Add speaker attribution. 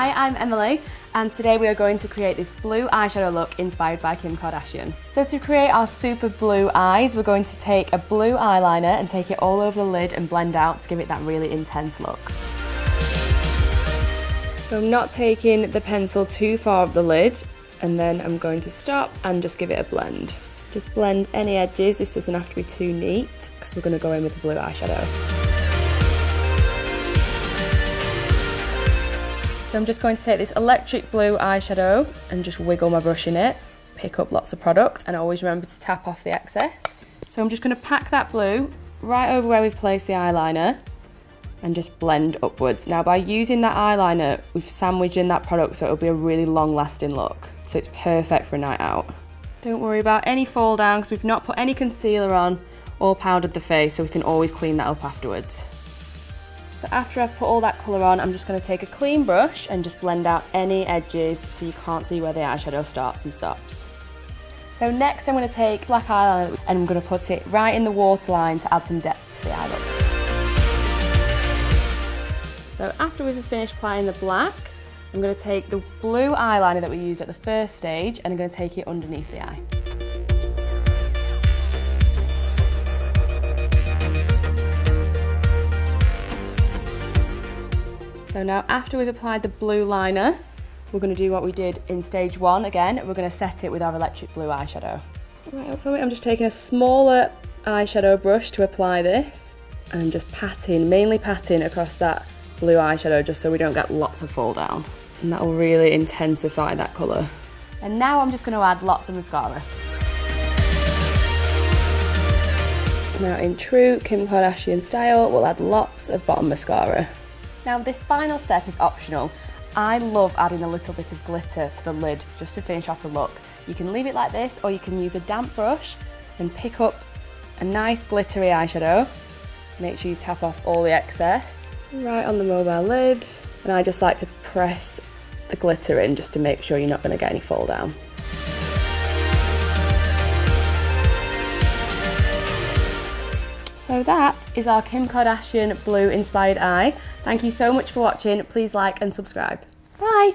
Speaker 1: Hi, I'm Emily, and today we are going to create this blue eyeshadow look inspired by Kim Kardashian. So to create our super blue eyes, we're going to take a blue eyeliner and take it all over the lid and blend out to give it that really intense look. So I'm not taking the pencil too far up the lid, and then I'm going to stop and just give it a blend. Just blend any edges. This doesn't have to be too neat because we're going to go in with the blue eyeshadow. So I'm just going to take this electric blue eyeshadow and just wiggle my brush in it, pick up lots of product, and always remember to tap off the excess. So I'm just going to pack that blue right over where we've placed the eyeliner and just blend upwards. Now by using that eyeliner, we've sandwiched in that product so it'll be a really long lasting look. So it's perfect for a night out. Don't worry about any fall down because we've not put any concealer on or powdered the face, so we can always clean that up afterwards. So after I've put all that colour on, I'm just going to take a clean brush and just blend out any edges so you can't see where the eyeshadow starts and stops. So next I'm going to take black eyeliner and I'm going to put it right in the waterline to add some depth to the eye look. So after we've finished applying the black, I'm going to take the blue eyeliner that we used at the first stage and I'm going to take it underneath the eye. So now after we've applied the blue liner, we're going to do what we did in stage one again. We're going to set it with our electric blue eyeshadow. Right up for it, I'm just taking a smaller eyeshadow brush to apply this and I'm just patting, mainly patting across that blue eyeshadow just so we don't get lots of fall down. And that will really intensify that colour. And now I'm just going to add lots of mascara. Now in true Kim Kardashian style, we'll add lots of bottom mascara. Now this final step is optional. I love adding a little bit of glitter to the lid just to finish off the look. You can leave it like this or you can use a damp brush and pick up a nice glittery eyeshadow. Make sure you tap off all the excess right on the mobile lid, and I just like to press the glitter in just to make sure you're not going to get any fall down. So that is our Kim Kardashian blue inspired eye. Thank you so much for watching. Please like and subscribe. Bye!